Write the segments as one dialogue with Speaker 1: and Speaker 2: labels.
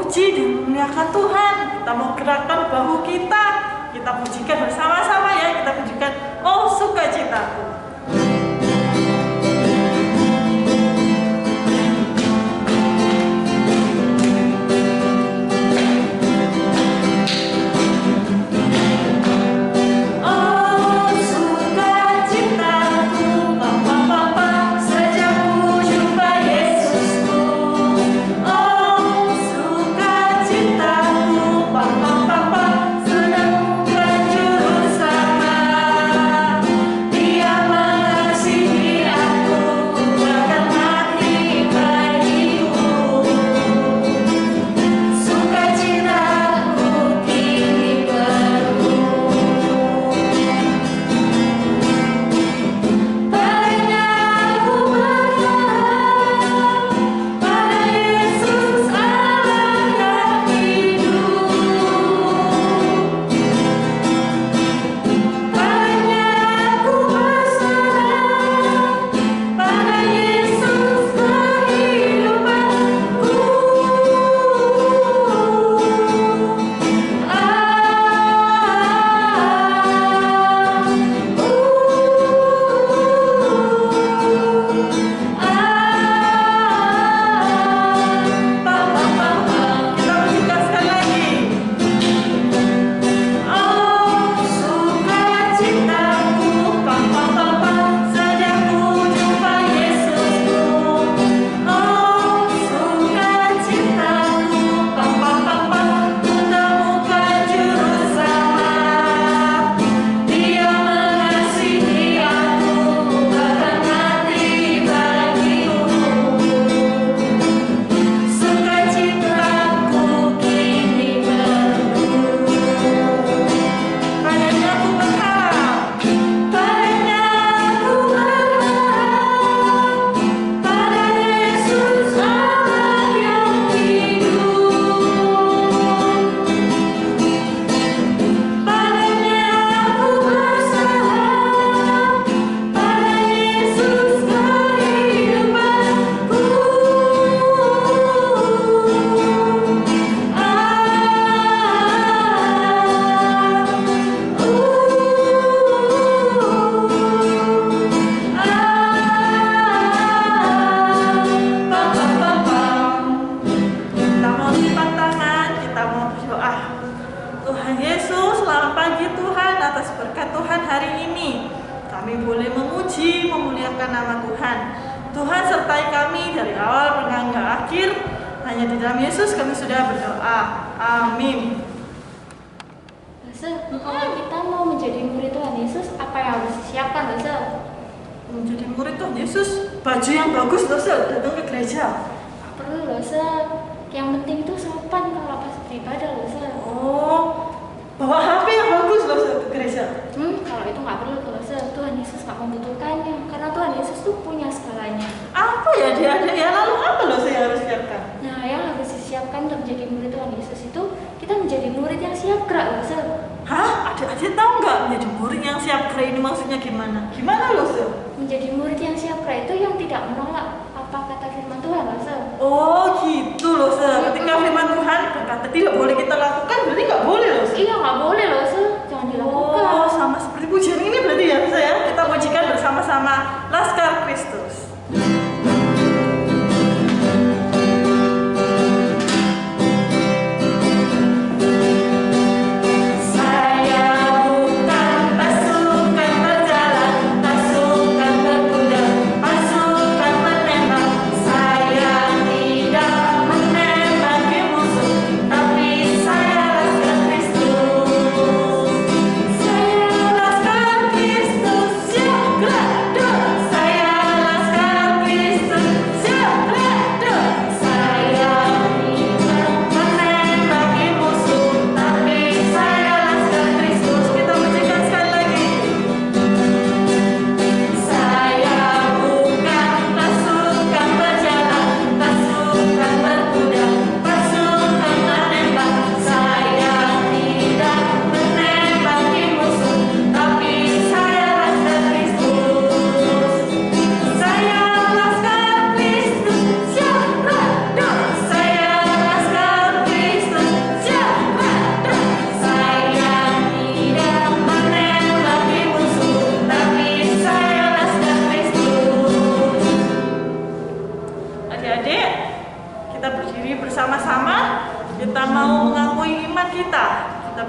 Speaker 1: memuji dan memuliakan Tuhan. Kita mau gerakkan bahu kita. Kita pujikan bersama-sama ya. Kita pujikan, oh sukacitaku.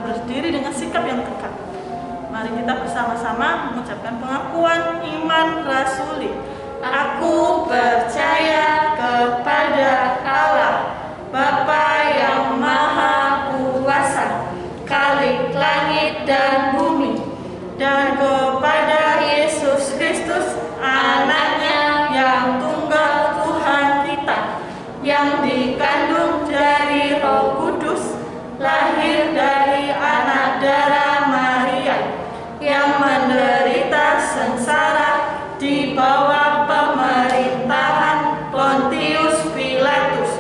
Speaker 1: berdiri dengan sikap yang tegak. Mari kita bersama-sama mengucapkan pengakuan iman rasuli. Aku percaya kepada Allah, Bapa yang Maha Kuasa, Khalik langit dan bumi, dan kepada Yesus Kristus, Anaknya yang tunggal Tuhan kita, yang dikandung dari Roh Kudus, lahir dari anak darah Maria, yang menderita sengsara di bawah pemerintahan Pontius Pilatus,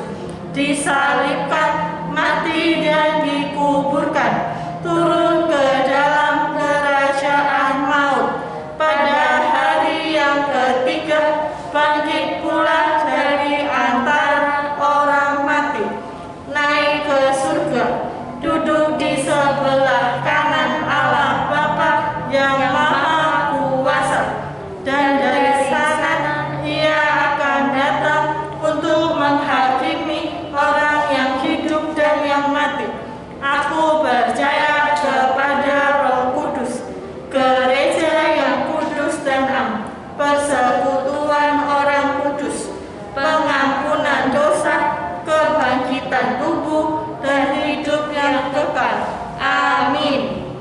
Speaker 1: disalibkan, mati dan dikuburkan, turun ke dalam kerajaan maut, pada hari yang ketiga bangkit pula dari antara orang mati, naik ke surga, duduk di sebelah kanan Allah Bapa yang Maha Kuasa, dan dari sana Ia akan datang untuk menghakimi orang yang hidup dan yang mati. Aku percaya kepada Roh Kudus, gereja yang kudus dan am, persekutuan orang kudus, pengampunan dosa, kebangkitan tubuh, dan hidup yang kekal. Amin.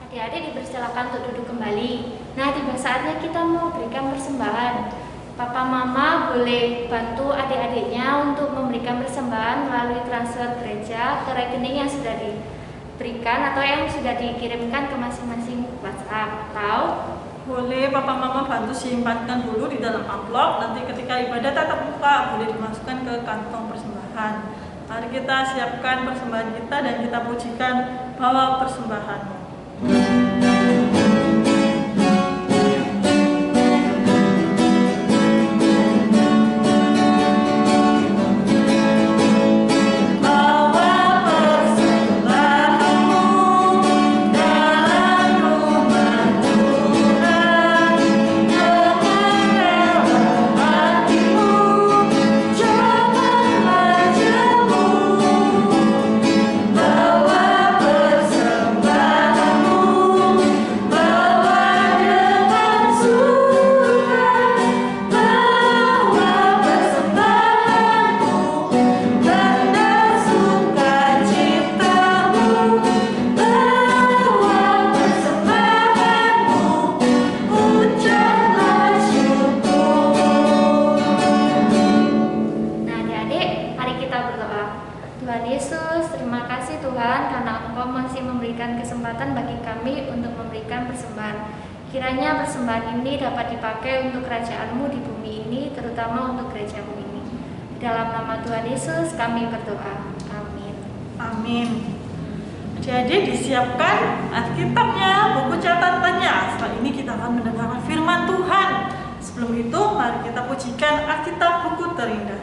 Speaker 2: Adik-adik dipersilakan untuk duduk kembali. Nah, tiba saatnya kita mau berikan persembahan. Papa Mama boleh bantu adik-adiknya untuk memberikan persembahan melalui transfer gereja ke rekening yang sudah diberikan atau yang sudah dikirimkan ke masing-masing WhatsApp. Atau
Speaker 1: boleh Papa Mama bantu simpankan dulu di dalam amplop. Nanti ketika ibadah tatap muka boleh dimasukkan ke kantong persembahan. Mari kita siapkan persembahan kita dan kita pujikan bawa persembahan.
Speaker 2: Kiranya persembahan ini dapat dipakai untuk kerajaan-Mu di bumi ini, terutama untuk gereja-Mu ini. Di dalam nama Tuhan Yesus kami berdoa. Amin.
Speaker 1: Amin. Jadi disiapkan Alkitabnya, buku catatannya. Setelah ini kita akan mendengarkan firman Tuhan. Sebelum itu, mari kita pujikan Alkitab buku terindah.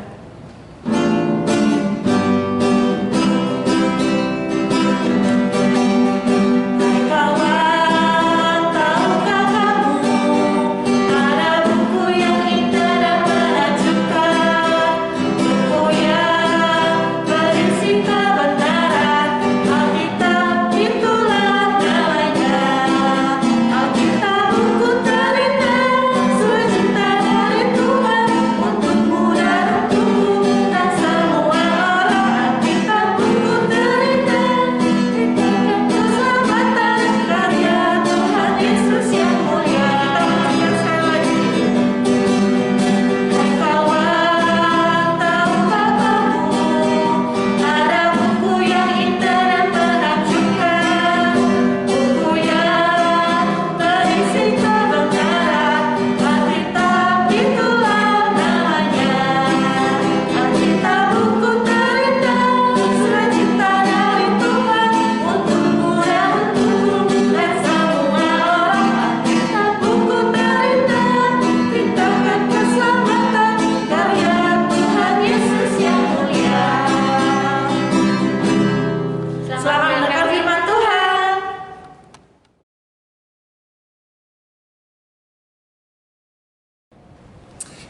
Speaker 3: Untuk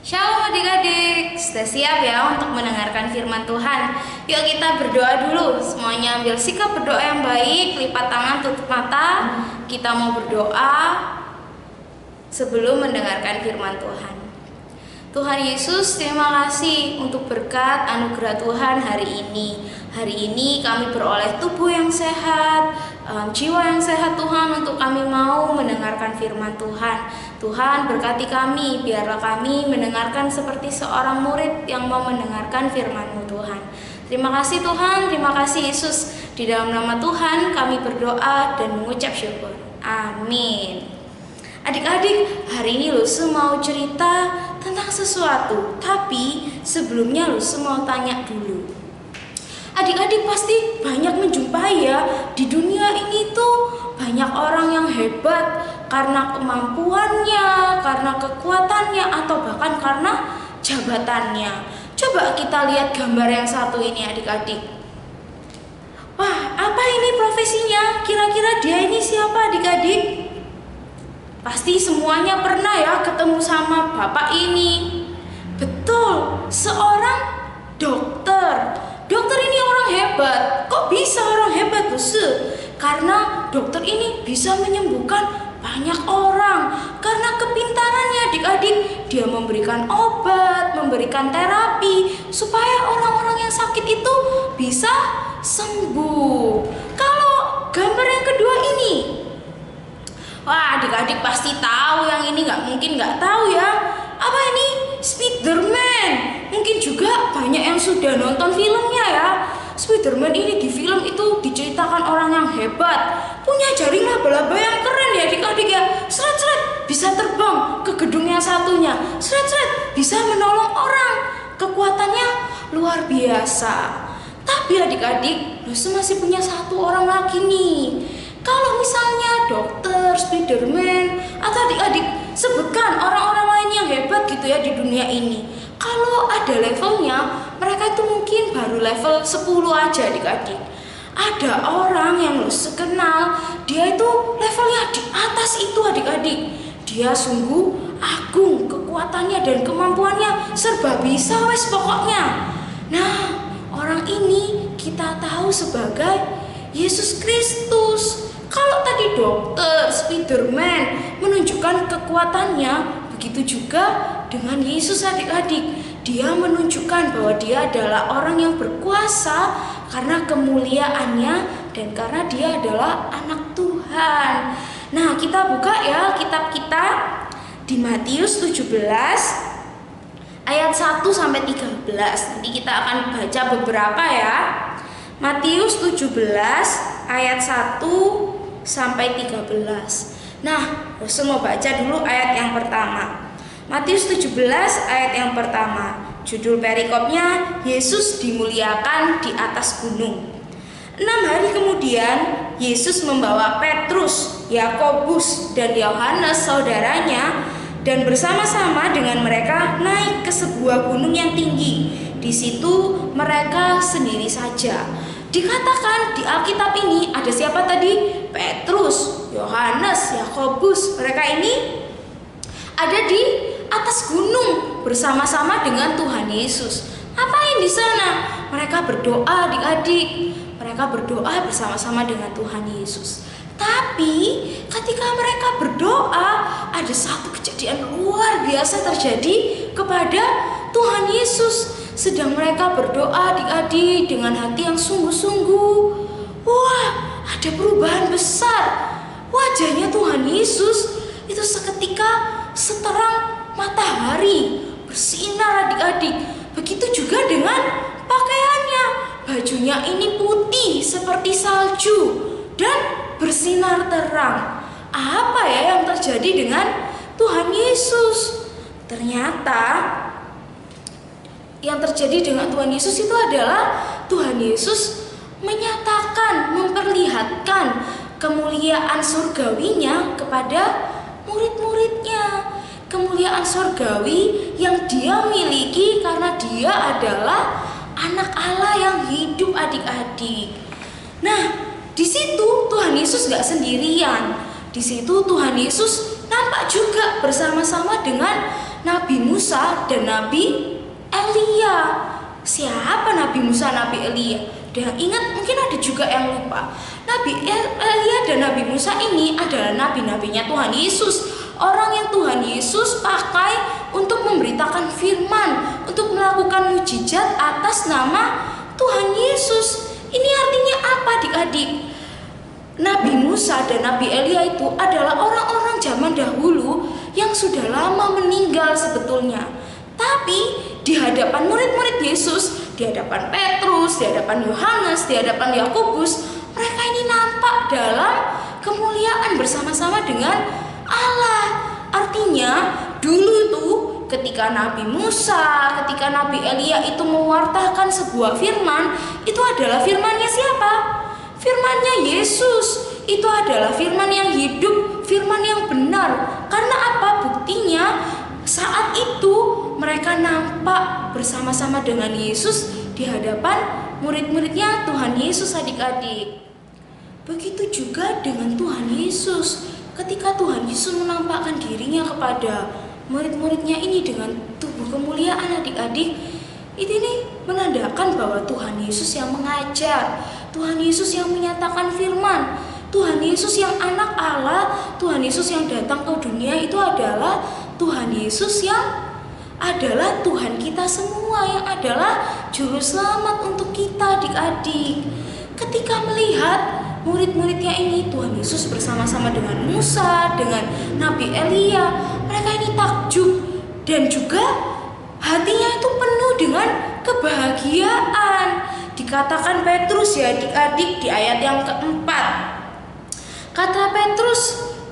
Speaker 3: Shalom adik-adik, sudah siap ya untuk mendengarkan firman Tuhan? Yuk kita berdoa dulu. Semuanya ambil sikap berdoa yang baik, lipat tangan, tutup mata. Kita mau berdoa sebelum mendengarkan firman Tuhan. Tuhan Yesus, terima kasih untuk berkat anugerah Tuhan hari ini. Hari ini kami beroleh tubuh yang sehat, jiwa yang sehat Tuhan, untuk kami mau mendengarkan firman Tuhan. Tuhan berkati kami, biarlah kami mendengarkan seperti seorang murid yang mau mendengarkan firman-Mu Tuhan. Terima kasih Tuhan, terima kasih Yesus. Di dalam nama Tuhan kami berdoa dan mengucap syukur. Amin. Adik-adik, hari ini Lusu mau cerita tentang sesuatu, tapi sebelumnya Lusu mau tanya dulu. Adik-adik pasti banyak menjumpai ya, di dunia ini tuh banyak orang yang hebat karena kemampuannya, karena kekuatannya, atau bahkan karena jabatannya. Coba kita lihat gambar yang satu ini adik-adik. Wah, apa ini profesinya? Kira-kira dia ini siapa adik-adik? Pasti semuanya pernah ya ketemu sama bapak ini. Betul, seorang dokter. Dokter ini orang hebat. Kok bisa orang hebat, Lusu? Karena dokter ini bisa menyembuhkan banyak orang. Karena kepintarannya adik-adik, dia memberikan obat, memberikan terapi supaya orang-orang yang sakit itu bisa sembuh. Kalau gambar yang kedua ini, wah adik-adik pasti tahu, yang ini nggak mungkin nggak tahu ya. Apa ini? Spiderman. Mungkin juga banyak yang sudah nonton filmnya ya. Spiderman ini di film itu diceritakan orang yang hebat, punya jaring laba-laba yang keren ya adik-adik ya. Seret-seret bisa terbang ke gedung yang satunya. Seret-seret bisa menolong orang. Kekuatannya luar biasa. Tapi adik-adik, Lusu masih punya satu orang lagi nih. Kalau misalnya dokter, Spiderman, atau adik-adik sebutkan orang-orang lain yang hebat gitu ya di dunia ini. Kalau ada levelnya, mereka itu mungkin baru level 10 aja adik-adik. Ada orang yang Lusu kenal, dia itu levelnya di atas itu adik-adik. Dia sungguh agung, kekuatannya dan kemampuannya serba bisa wes pokoknya. Nah, orang ini kita tahu sebagai Yesus Kristus. Kalau tadi dokter, Spiderman menunjukkan kekuatannya, begitu juga dengan Yesus adik-adik. Dia menunjukkan bahwa dia adalah orang yang berkuasa karena kemuliaannya dan karena dia adalah anak Tuhan. Nah, kita buka ya kitab kita di Matius 17 ayat 1 sampai 13. Nanti kita akan baca beberapa ya. Matius 17 ayat 1 sampai 13. Nah, Lusu mau baca dulu ayat yang pertama. Matius 17 ayat yang pertama. Judul perikopnya, Yesus dimuliakan di atas gunung. 6 hari kemudian, Yesus membawa Petrus, Yakobus, dan Yohanes saudaranya, dan bersama-sama dengan mereka naik ke sebuah gunung yang tinggi. Di situ mereka sendiri saja. Dikatakan di Alkitab ini ada siapa tadi? Petrus, Yohanes, Yakobus. Mereka ini ada di atas gunung bersama-sama dengan Tuhan Yesus. Ngapain di sana? Mereka berdoa adik-adik. Mereka berdoa bersama-sama dengan Tuhan Yesus. Tapi ketika mereka berdoa, ada satu kejadian luar biasa terjadi kepada Tuhan Yesus. Sedang mereka berdoa adik-adik dengan hati yang sungguh-sungguh. Wah, ada perubahan besar. Wajahnya Tuhan Yesus itu seketika seterang matahari, bersinar adik-adik. Begitu juga dengan pakaiannya. Bajunya ini putih seperti salju dan bersinar terang. Apa ya yang terjadi dengan Tuhan Yesus? Ternyata yang terjadi dengan Tuhan Yesus itu adalah Tuhan Yesus menyatakan, memperlihatkan kemuliaan surgawinya kepada murid-muridnya. Kemuliaan surgawi yang dia miliki karena dia adalah anak Allah yang hidup adik-adik. Nah, di situ Tuhan Yesus gak sendirian. Di situ Tuhan Yesus nampak juga bersama-sama dengan Nabi Musa dan Nabi Elia. Siapa Nabi Musa, Nabi Elia? Dan ingat, mungkin ada juga yang lupa. Nabi Elia dan Nabi Musa ini adalah nabi-nabinya Tuhan Yesus. Orang yang Tuhan Yesus pakai untuk memberitakan firman, untuk melakukan mujizat atas nama Tuhan Yesus. Ini artinya apa, adik-adik? Nabi Musa dan Nabi Elia itu adalah orang-orang zaman dahulu yang sudah lama meninggal sebetulnya. Tapi di hadapan murid-murid Yesus, di hadapan Petrus, di hadapan Yohanes, di hadapan Yakobus, mereka ini nampak dalam kemuliaan bersama-sama dengan Allah. Artinya dulu itu ketika Nabi Musa, ketika Nabi Elia itu mewartakan sebuah firman, itu adalah firmannya siapa? Firmannya Yesus. Itu adalah firman yang hidup, firman yang benar. Karena apa? Buktinya saat itu mereka nampak bersama-sama dengan Yesus di hadapan murid-muridnya Tuhan Yesus, adik-adik. Begitu juga dengan Tuhan Yesus. Ketika Tuhan Yesus menampakkan dirinya kepada murid-muridnya ini dengan tubuh kemuliaan, adik-adik, ini menandakan bahwa Tuhan Yesus yang mengajar, Tuhan Yesus yang menyatakan firman, Tuhan Yesus yang anak Allah, Tuhan Yesus yang datang ke dunia itu adalah Tuhan Yesus yang adalah Tuhan kita semua, yang adalah juru selamat untuk kita, adik-adik. Ketika melihat murid-muridnya ini, Tuhan Yesus bersama-sama dengan Musa, dengan Nabi Elia, mereka ini takjub dan juga hatinya itu penuh dengan kebahagiaan. Dikatakan Petrus ya adik-adik di ayat yang keempat, kata Petrus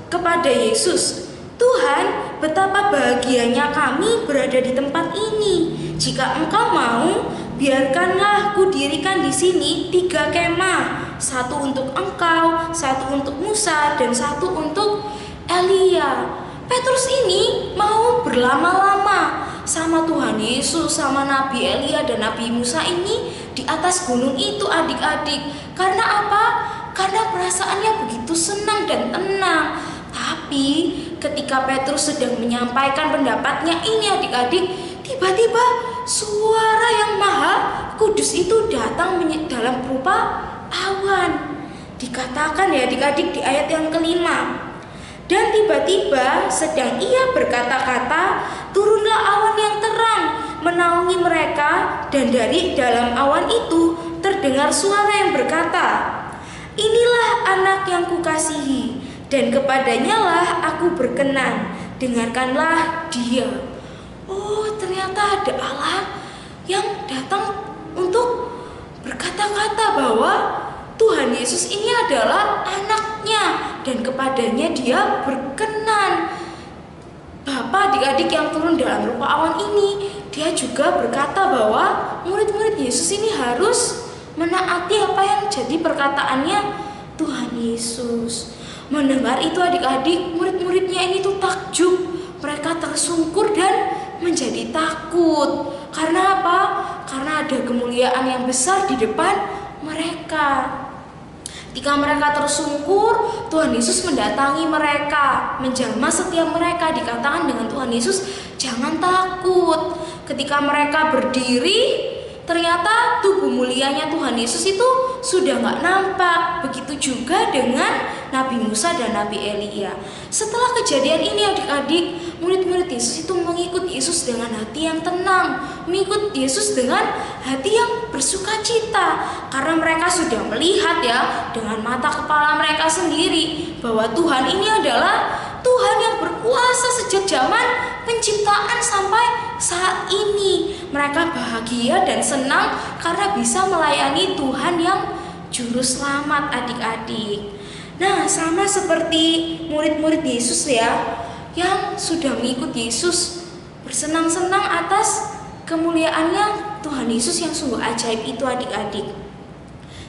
Speaker 3: kepada Yesus, Tuhan, betapa bahagianya kami berada di tempat ini. Jika Engkau mau, biarkanlah kudirikan di sini 3 kemah, 1 untuk Engkau, 1 untuk Musa, dan 1 untuk Elia. Petrus ini mau berlama-lama sama Tuhan Yesus, sama Nabi Elia dan Nabi Musa ini di atas gunung itu, adik-adik. Karena apa? Karena perasaannya begitu senang dan tenang. Tapi ketika Petrus sedang menyampaikan pendapatnya ini, adik-adik, tiba-tiba suara yang maha kudus itu datang dalam berupa awan. Dikatakan ya adik-adik di ayat yang kelima, dan tiba-tiba sedang ia berkata-kata, turunlah awan yang terang menaungi mereka, dan dari dalam awan itu terdengar suara yang berkata, inilah anak yang kukasihi, dan kepadanya lah aku berkenan, dengarkanlah dia. Oh, ternyata ada Allah yang datang untuk berkata-kata bahwa Tuhan Yesus ini adalah anaknya dan kepadanya dia berkenan. Bapa adik-adik yang turun dalam rupa awan ini, dia juga berkata bahwa murid-murid Yesus ini harus menaati apa yang jadi perkataannya Tuhan Yesus. Mendengar itu adik-adik, murid-muridnya ini tuh takjub. Mereka tersungkur dan menjadi takut. Karena apa? Karena ada kemuliaan yang besar di depan mereka. Ketika mereka tersungkur, Tuhan Yesus mendatangi mereka, menjamah setiap mereka. Dikatakan dengan Tuhan Yesus, jangan takut. Ketika mereka berdiri, ternyata tubuh mulianya Tuhan Yesus itu sudah gak nampak. Begitu juga dengan Nabi Musa dan Nabi Elia. Setelah kejadian ini adik-adik, murid-murid Yesus itu mengikut Yesus dengan hati yang tenang, mengikut Yesus dengan hati yang bersukacita, karena mereka sudah melihat ya dengan mata kepala mereka sendiri bahwa Tuhan ini adalah Tuhan yang berkuasa sejak zaman penciptaan sampai saat ini. Mereka bahagia dan senang karena bisa melayani Tuhan yang juru selamat, adik-adik. Nah, sama seperti murid-murid Yesus ya, yang sudah mengikut Yesus, bersenang-senang atas kemuliaannya Tuhan Yesus yang sungguh ajaib itu, adik-adik.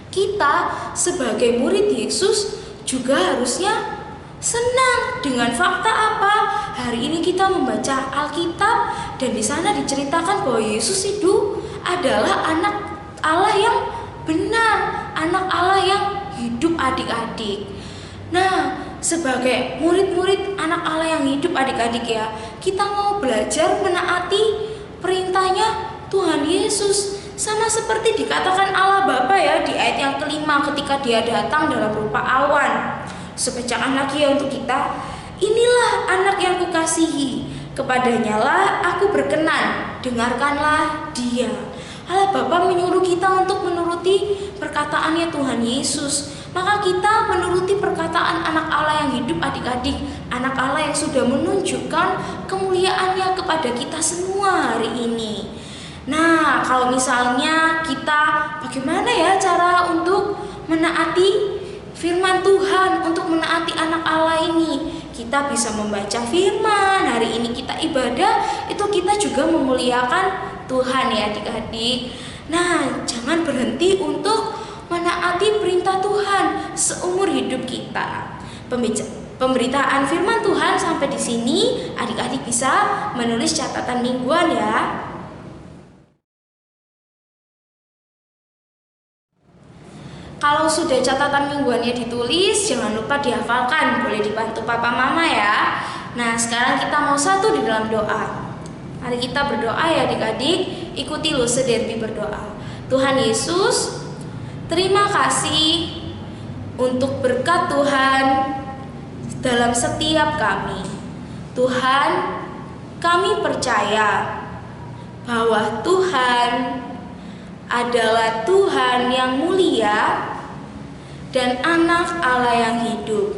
Speaker 3: Kita sebagai murid Yesus juga harusnya senang dengan fakta apa? Hari ini kita membaca Alkitab dan di sana diceritakan bahwa Yesus itu adalah anak Allah yang benar, anak Allah yang hidup, adik-adik. Nah, sebagai murid-murid anak Allah yang hidup adik-adik ya, kita mau belajar menaati perintahnya Tuhan Yesus. Sama seperti dikatakan Allah Bapa ya di ayat yang kelima ketika dia datang dalam rupa awan. Sepecahan lagi ya untuk kita, inilah anak yang kukasihi, kepadanya lah aku berkenan, dengarkanlah dia. Allah Bapa menyuruh kita untuk menuruti perkataannya Tuhan Yesus. Maka kita menuruti perkataan anak Allah yang hidup adik-adik, anak Allah yang sudah menunjukkan kemuliaannya kepada kita semua hari ini. Nah, kalau misalnya kita bagaimana ya cara untuk menaati firman Tuhan, untuk menaati anak Allah ini? Kita bisa membaca firman, hari ini kita ibadah, itu kita juga memuliakan Tuhan ya adik-adik. Nah, jangan berhenti untuk menaati perintah Tuhan seumur hidup kita. Pemberitaan firman Tuhan sampai di sini, adik-adik bisa menulis catatan mingguan ya. Kalau sudah catatan mingguannya ditulis, jangan lupa dihafalkan, boleh dibantu papa mama ya. Nah, sekarang kita mau satu di dalam doa. Mari kita berdoa ya adik-adik, ikuti Luse Derby berdoa. Tuhan Yesus, terima kasih untuk berkat Tuhan dalam setiap kami. Tuhan, kami percaya bahwa Tuhan adalah Tuhan yang mulia dan anak Allah yang hidup.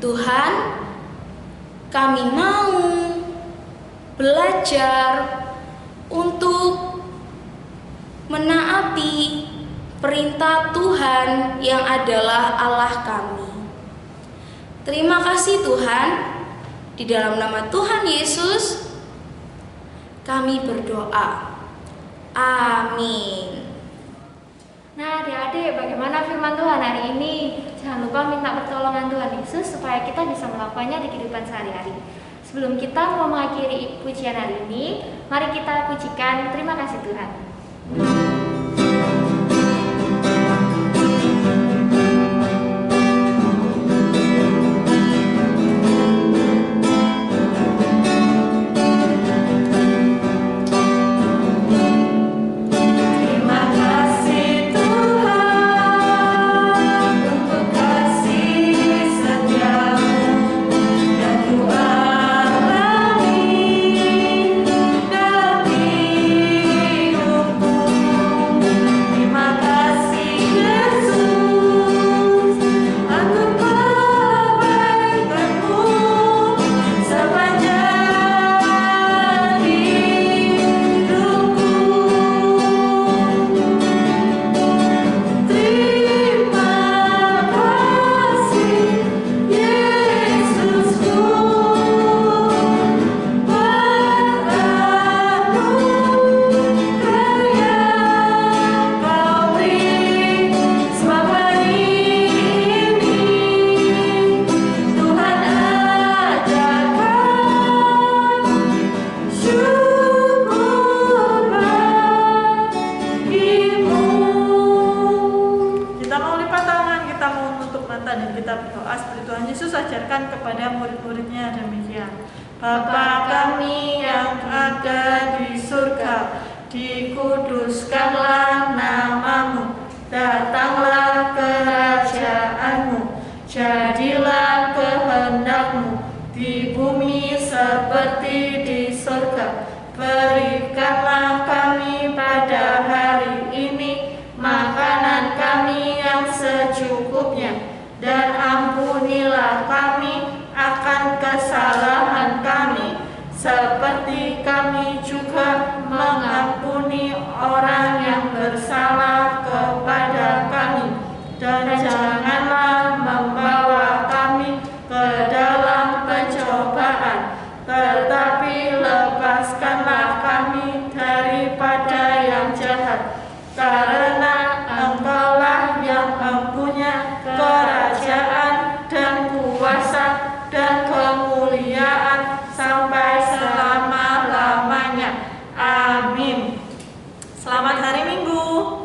Speaker 3: Tuhan, kami mau belajar untuk menaati perintah Tuhan yang adalah Allah kami. Terima kasih Tuhan, di dalam nama Tuhan Yesus kami berdoa. Amin.
Speaker 2: Nah adik-adik, bagaimana firman Tuhan hari ini? Jangan lupa minta pertolongan Tuhan Yesus supaya kita bisa melakukannya di kehidupan sehari-hari. Sebelum kita mau mengakhiri pujian hari ini, mari kita pujikan terima kasih Tuhan.
Speaker 1: ajarkan kepada murid-muridnya demikian. Bapa kami yang ada di surga, dikuduskanlah namamu, datanglah kerajaanmu, jadilah kehendakmu di bumi seperti di surga. Berikanlah kami pada hari ini makanan kami yang secukupnya, dan ampunilah kami akan kesalahan kami, seperti kami juga mengampuni orang yang bersalah kepada kami. Dan janganlah membawa kami ke dalam pencobaan, tetapi lepaskanlah kami daripada yang jahat. Karena Engkaulah yang mempunyai kerajaan dan kuasa dan kemuliaan sampai selama-lamanya. Amin. Selamat hari Minggu.